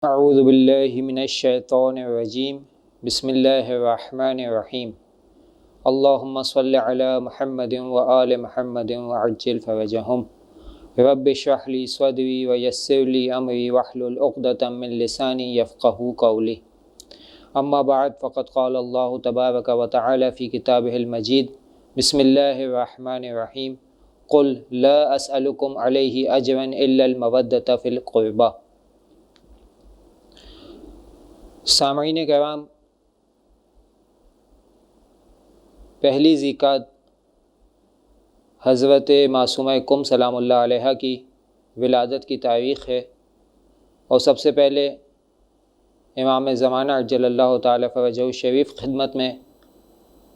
اعوذ باللہ من الشیطان الرجیم بسم اللہ الرحمن الرحیم اللہم صل علی محمد وآل محمد وعجل فرجہم رب اشرح لی صدری ویسر لی امری واحلل عقدۃ من لسانی یفقہوا قولی اما بعد فقد قال اللہ تبارک وتعالی فی کتابہ المجید بسم اللہ الرحمن الرحیم قل لا اسألکم علیہ اجرا الا المودۃ فی القربہ۔ سامعین کرام، پہلی ذکر حضرت معصومہ کم سلام اللہ علیہ کی ولادت کی تاریخ ہے، اور سب سے پہلے امام زمانہ عجل اللہ تعالی فرجہ الشریف خدمت میں،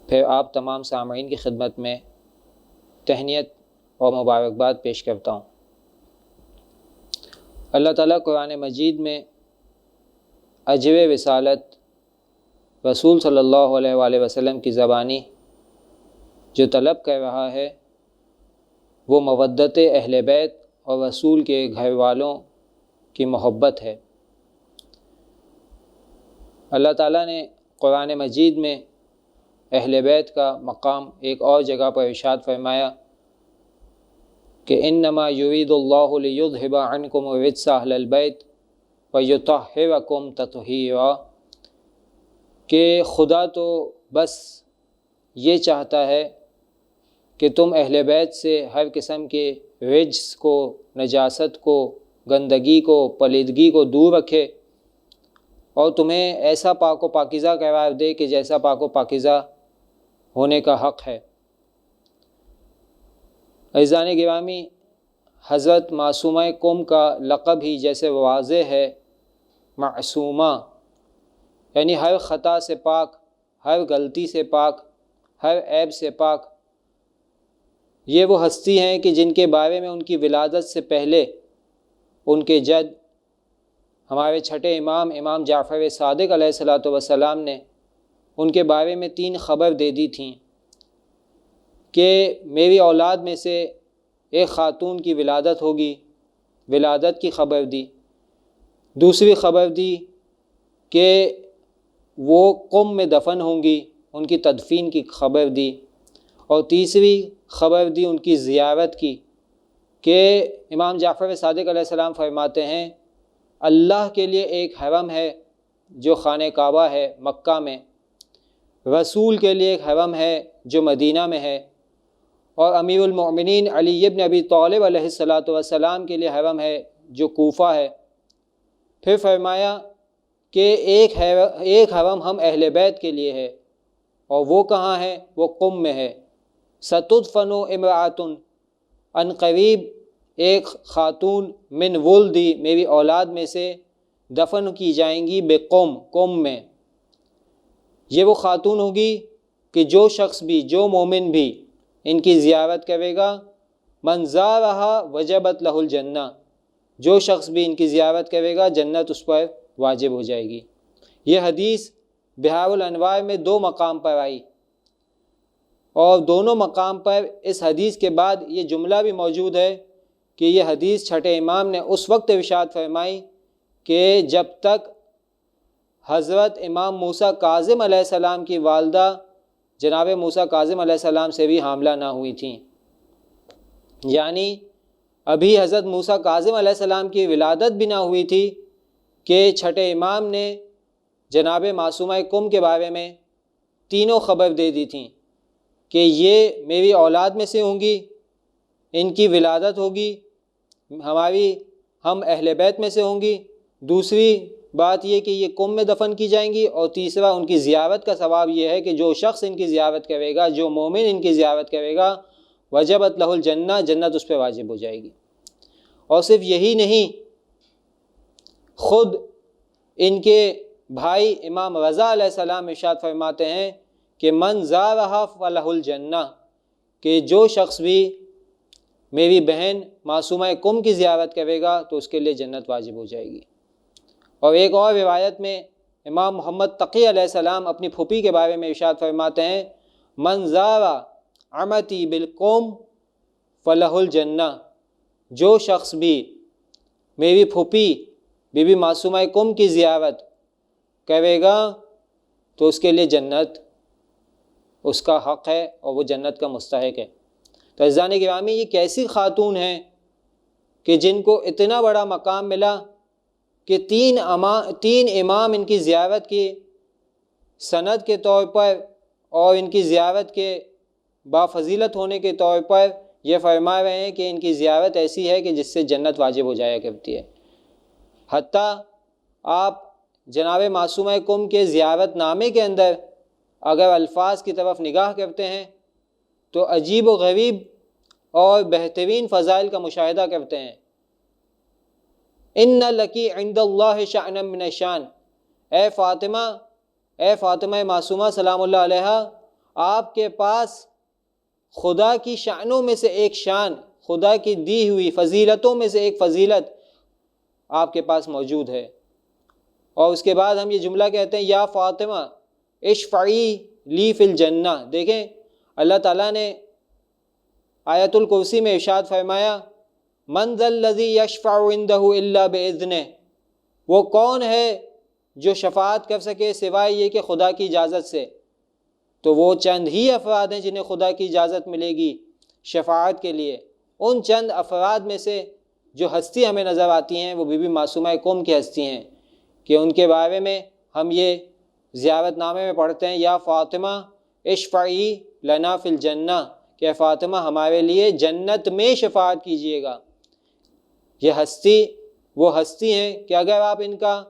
پھر آپ تمام سامعین کی خدمت میں تہنیت اور مبارکباد پیش کرتا ہوں۔ اللہ تعالیٰ قرآن مجید میں اجر رسالت رسول صلی اللہ علیہ وآلہ وسلم کی زبانی جو طلب کر رہا ہے وہ مودت اہل بیت اور رسول کے گھر والوں کی محبت ہے۔ اللہ تعالیٰ نے قرآن مجید میں اہل بیت کا مقام ایک اور جگہ پر ارشاد فرمایا کہ انما یرید اللہ لیذھب عنکم الرجس اہل البیت وَيُطَهِّرَكُمْ تَطْهِيرًا، کہ خدا تو بس یہ چاہتا ہے کہ تم اہل بیت سے ہر قسم کے رجس کو، نجاست کو، گندگی کو، پلیدگی کو دور رکھے اور تمہیں ایسا پاک و پاکیزہ قرار دے کہ جیسا پاک و پاکیزہ ہونے کا حق ہے۔ عزیزان گرامی، حضرت معصومہ کم کا لقب ہی جیسے واضح ہے معصومہ، یعنی ہر خطا سے پاک، ہر غلطی سے پاک، ہر عیب سے پاک۔ یہ وہ ہستی ہیں کہ جن کے بارے میں ان کی ولادت سے پہلے ان کے جد ہمارے چھٹے امام جعفر صادق علیہ الصلاۃ والسلام نے ان کے بارے میں 3 خبر دے دی تھیں کہ میری اولاد میں سے ایک خاتون کی ولادت ہوگی، ولادت کی خبر دی۔ دوسری خبر دی کہ وہ قم میں دفن ہوں گی، ان کی تدفین کی خبر دی۔ اور تیسری خبر دی ان کی زیارت کی کہ امام جعفر صادق علیہ السلام فرماتے ہیں اللہ کے لیے ایک حرم ہے جو خانہ کعبہ ہے مکہ میں، رسول کے لیے ایک حرم ہے جو مدینہ میں ہے، اور امیر المؤمنین علی ابن ابی طالب علیہ الصلاۃ والسلام کے لیے حرم ہے جو کوفہ ہے۔ پھر فرمایا کہ ایک حرم ہم اہل بیت کے لیے ہے، اور وہ کہاں ہے؟ وہ قم میں ہے۔ ستدفن امرأۃ، ان قریب ایک خاتون من ولدی، میری اولاد میں سے دفن کی جائیں گی بقم، قم میں۔ یہ وہ خاتون ہوگی کہ جو شخص بھی، جو مومن بھی ان کی زیارت کرے گا، من زارہا وجبت لہ الجنہ، جو شخص بھی ان کی زیارت کرے گا جنت اس پر واجب ہو جائے گی۔ یہ حدیث بحار الانوار میں 2 مقام پر آئی، اور دونوں مقام پر اس حدیث کے بعد یہ جملہ بھی موجود ہے کہ یہ حدیث چھٹے امام نے اس وقت ارشاد فرمائی کہ جب تک حضرت امام موسیٰ کاظم علیہ السلام کی والدہ جناب موسیٰ کاظم علیہ السلام سے بھی حاملہ نہ ہوئی تھیں، یعنی ابھی حضرت موسیٰ کاظم علیہ السلام کی ولادت بھی نہ ہوئی تھی کہ چھٹے امام نے جناب معصومہ کم کے بارے میں 3 خبر دے دی تھیں کہ یہ میری اولاد میں سے ہوں گی، ان کی ولادت ہوگی، ہم اہل بیت میں سے ہوں گی، دوسری بات یہ کہ یہ قم میں دفن کی جائیں گی، اور تیسرا ان کی زیارت کا ثواب یہ ہے کہ جو شخص ان کی زیارت کرے گا، جو مومن ان کی زیارت کرے گا، وجبت لہ الجنہ، جنت اس پہ واجب ہو جائے گی۔ اور صرف یہی نہیں، خود ان کے بھائی امام رضا علیہ السلام ارشاد فرماتے ہیں کہ من زارہا فلہ الجنہ، کہ جو شخص بھی میری بہن معصومہ کم کی زیارت کرے گا تو اس کے لیے جنت واجب ہو جائے گی۔ اور ایک اور روایت میں امام محمد تقی علیہ السلام اپنی پھوپھی کے بارے میں ارشاد فرماتے ہیں من زار عمتی بالقوم فلہ الجنہ، جو شخص بھی میری پھوپھی بی بی معصومہ کم کی زیارت کرے گا تو اس کے لیے جنت اس کا حق ہے اور وہ جنت کا مستحق ہے۔ تو عزیزان گرامی، یہ کیسی خاتون ہیں کہ جن کو اتنا بڑا مقام ملا کہ تین امام ان کی زیارت کی سند کے طور پر اور ان کی زیارت کے بافضیلت ہونے کے طور پر یہ فرما رہے ہیں کہ ان کی زیارت ایسی ہے کہ جس سے جنت واجب ہو جایا کرتی ہے۔ حتیٰ آپ جناب معصومہ کم کے زیارت نامے کے اندر اگر الفاظ کی طرف نگاہ کرتے ہیں تو عجیب و غریب اور بہترین فضائل کا مشاہدہ کرتے ہیں۔ ان لکی عند اللہ شأنا من الشان، اے فاطمہ معصومہ سلام اللہ علیہا، آپ کے پاس خدا کی شانوں میں سے ایک شان، خدا کی دی ہوئی فضیلتوں میں سے ایک فضیلت آپ کے پاس موجود ہے۔ اور اس کے بعد ہم یہ جملہ کہتے ہیں، یا فاطمہ اشفعی لی فی الجنہ۔ دیکھیں اللہ تعالیٰ نے آیت الکرسی میں ارشاد فرمایا، من ذا الذی یشفع عندہ الا باذنہ، وہ کون ہے جو شفاعت کر سکے سوائے یہ کہ خدا کی اجازت سے۔ تو وہ چند ہی افراد ہیں جنہیں خدا کی اجازت ملے گی شفاعت کے لیے۔ ان چند افراد میں سے جو ہستی ہمیں نظر آتی ہیں وہ بی بی معصومہ کم کی ہستی ہیں، کہ ان کے بارے میں ہم یہ زیارت نامے میں پڑھتے ہیں، یا فاطمہ اشفعی لنا فی الجنہ، کہ فاطمہ ہمارے لیے جنت میں شفاعت کیجیے گا۔ یہ ہستی وہ ہستی ہیں کہ اگر آپ ان کا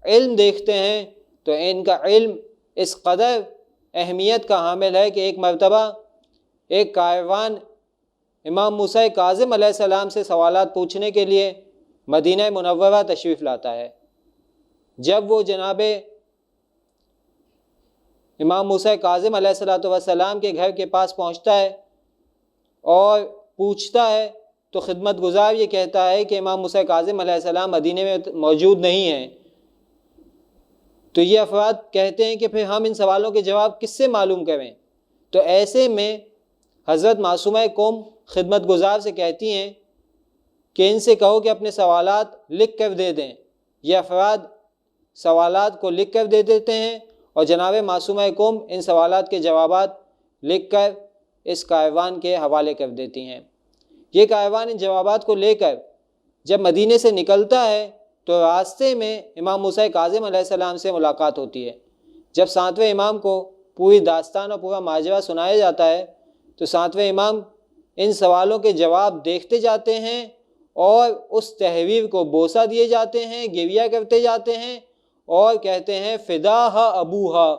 علم دیکھتے ہیں تو ان کا علم اس قدر اہمیت کا حامل ہے کہ ایک مرتبہ ایک کاروان امام موسیٰ کاظم علیہ السلام سے سوالات پوچھنے کے لیے مدینہ منورہ تشریف لاتا ہے۔ جب وہ جناب امام موسیٰ کاظم علیہ السلام کے گھر کے پاس پہنچتا ہے اور پوچھتا ہے تو خدمت گزار یہ کہتا ہے کہ امام موسیٰ کاظم علیہ السلام مدینے میں موجود نہیں ہیں۔ تو یہ افراد کہتے ہیں کہ پھر ہم ان سوالوں کے جواب کس سے معلوم کریں؟ تو ایسے میں حضرت معصومہ کم خدمت گزار سے کہتی ہیں کہ ان سے کہو کہ اپنے سوالات لکھ کر دے دیں۔ یہ افراد سوالات کو لکھ کر دے دیتے ہیں اور جناب معصومہ کم ان سوالات کے جوابات لکھ کر اس کاروان کے حوالے کر دیتی ہیں۔ یہ کاروان ان جوابات کو لے کر جب مدینے سے نکلتا ہے تو راستے میں امام موسیٰ کاظم علیہ السلام سے ملاقات ہوتی ہے۔ جب ساتویں امام کو پوری داستان اور پورا ماجرا سنایا جاتا ہے تو ساتویں امام ان سوالوں کے جواب دیکھتے جاتے ہیں اور اس تحریر کو بوسہ دیے جاتے ہیں، گریہ کرتے جاتے ہیں اور کہتے ہیں فداہا ابوہا،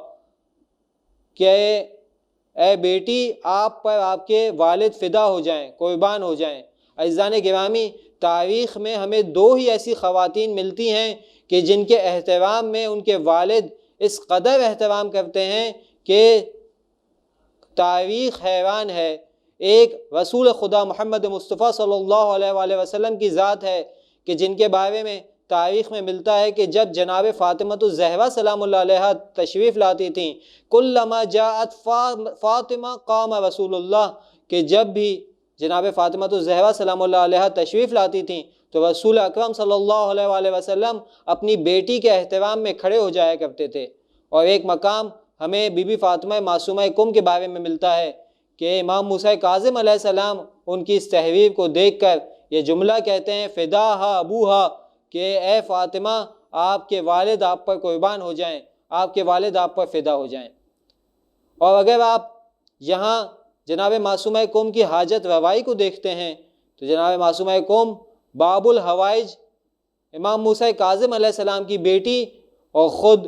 کہ اے بیٹی آپ پر آپ کے والد فدا ہو جائیں، قربان ہو جائیں۔ عزیزان گرامی، تاریخ میں ہمیں دو ہی ایسی خواتین ملتی ہیں کہ جن کے احترام میں ان کے والد اس قدر احترام کرتے ہیں کہ تاریخ حیران ہے۔ ایک رسول خدا محمد مصطفیٰ صلی اللہ علیہ وآلہ وسلم کی ذات ہے کہ جن کے بارے میں تاریخ میں ملتا ہے کہ جب جناب فاطمۃ الزہرا سلام اللہ علیہا تشریف لاتی تھیں، کلما جاءت فاطمہ قام رسول اللہ، کہ جب بھی جناب فاطمۃ الزہرا سلام اللہ علیہا تشریف لاتی تھیں تو رسول اکرم صلی اللہ علیہ وآلہ وسلم اپنی بیٹی کے احترام میں کھڑے ہو جایا کرتے تھے۔ اور ایک مقام ہمیں بی بی فاطمہ معصومہ کم کے بارے میں ملتا ہے کہ امام موسیٰ کاظم علیہ السلام ان کی اس تحریر کو دیکھ کر یہ جملہ کہتے ہیں فداہا ابوہا، کہ اے فاطمہ آپ کے والد آپ پر قربان ہو جائیں، آپ کے والد آپ پر فدا ہو جائیں۔ اور اگر آپ یہاں جناب معصومہ کم کی حاجت روائی کو دیکھتے ہیں تو جناب معصومہ کم باب الحوائج، امام موسیٰ کاظم علیہ السلام کی بیٹی اور خود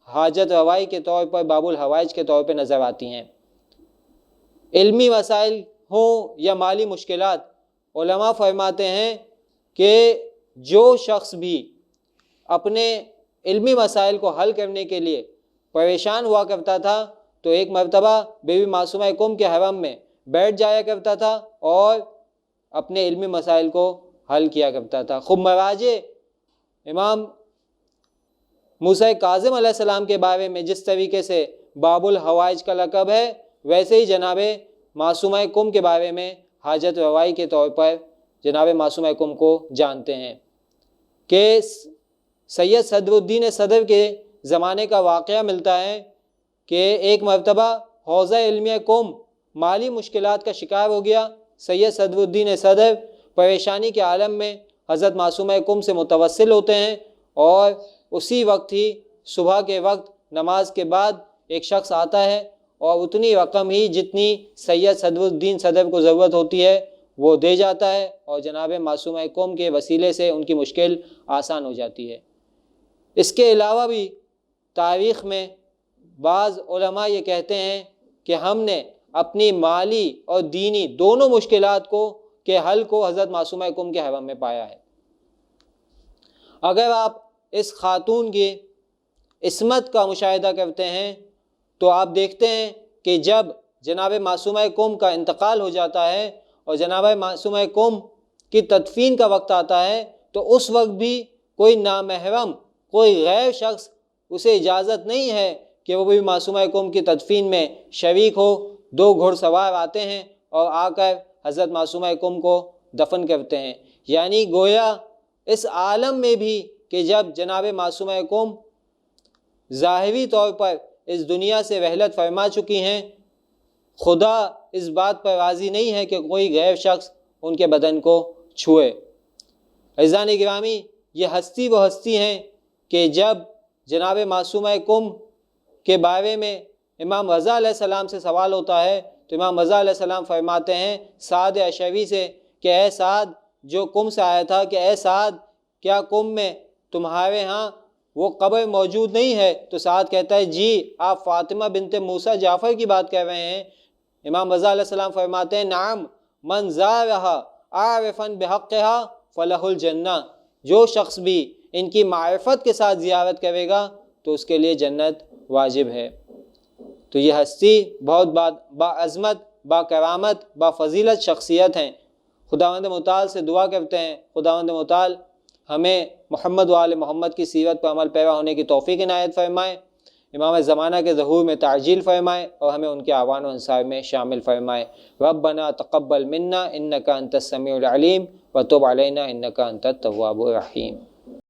حاجت روائی کے طور پر باب الحوائج کے طور پہ نظر آتی ہیں۔ علمی مسائل ہوں یا مالی مشکلات، علماء فرماتے ہیں کہ جو شخص بھی اپنے علمی مسائل کو حل کرنے کے لیے پریشان ہوا کرتا تھا تو ایک مرتبہ بی بی معصومہ کم کے حرم میں بیٹھ جایا کرتا تھا اور اپنے علمی مسائل کو حل کیا کرتا تھا۔ خود مراجع امام موسیٰ کاظم علیہ السلام کے بارے میں جس طریقے سے باب الحوائج کا لقب ہے، ویسے ہی جناب معصومہ کم کے بارے میں حاجت روائی کے طور پر جناب معصومہ کم کو جانتے ہیں کہ سید صدر الدین صدر کے زمانے کا واقعہ ملتا ہے کہ ایک مرتبہ حوزہ علمیہ قوم مالی مشکلات کا شکار ہو گیا۔ سید صدر الدین صدر پریشانی کے عالم میں حضرت معصومہ قم سے متوسل ہوتے ہیں، اور اسی وقت ہی صبح کے وقت نماز کے بعد ایک شخص آتا ہے اور اتنی رقم ہی جتنی سید صدر الدین صدر کو ضرورت ہوتی ہے وہ دے جاتا ہے، اور جناب معصومہ قوم کے وسیلے سے ان کی مشکل آسان ہو جاتی ہے۔ اس کے علاوہ بھی تاریخ میں بعض علماء یہ کہتے ہیں کہ ہم نے اپنی مالی اور دینی دونوں مشکلات کے حل کو حضرت معصومہ قم کے حرم میں پایا ہے۔ اگر آپ اس خاتون کی عصمت کا مشاہدہ کرتے ہیں تو آپ دیکھتے ہیں کہ جب جناب معصومہ قم کا انتقال ہو جاتا ہے اور جناب معصومہ قم کی تدفین کا وقت آتا ہے تو اس وقت بھی کوئی نامحرم، کوئی غیر شخص اسے اجازت نہیں ہے کہ وہ بھی معصومہ قم کی تدفین میں شریک ہو۔ 2 گھڑ سوار آتے ہیں اور آ کر حضرت معصومہ قم کو دفن کرتے ہیں۔ یعنی گویا اس عالم میں بھی کہ جب جناب معصومہ قم ظاہری طور پر اس دنیا سے رحلت فرما چکی ہیں، خدا اس بات پر راضی نہیں ہے کہ کوئی غیر شخص ان کے بدن کو چھوئے۔ عزیزان گرامی، یہ ہستی وہ ہستی ہیں کہ جب جناب معصومہ قم کے بارے میں امام رضا علیہ السلام سے سوال ہوتا ہے تو امام رضا علیہ السلام فرماتے ہیں سعد اشعری سے کہ اے سعد، جو قم سے آیا تھا، کہ اے سعد کیا قم میں تمہارے ہاں وہ قبر موجود نہیں ہے؟ تو سعد کہتا ہے جی، آپ فاطمہ بنت موسیٰ جعفر کی بات کر رہے ہیں۔ امام رضا علیہ السلام فرماتے ہیں نعم من زارہا عارفا بحقہا فلہ الجنہ، جو شخص بھی ان کی معرفت کے ساتھ زیارت کرے گا تو اس کے لیے جنت واجب ہے۔ تو یہ ہستی بہت باعظمت، با کرامت، با فضیلت شخصیت ہیں۔ خداوند متعال سے دعا کرتے ہیں خداوند متعال ہمیں محمد و آل محمد کی سیرت پر عمل پیرا ہونے کی توفیق عنایت فرمائے، امام زمانہ کے ظہور میں تعجیل فرمائے اور ہمیں ان کے اعوان و انصار میں شامل فرمائے۔ ربنا تقبل منا انک انت السمیع العلیم وتب علینا انک انت التواب الرحیم۔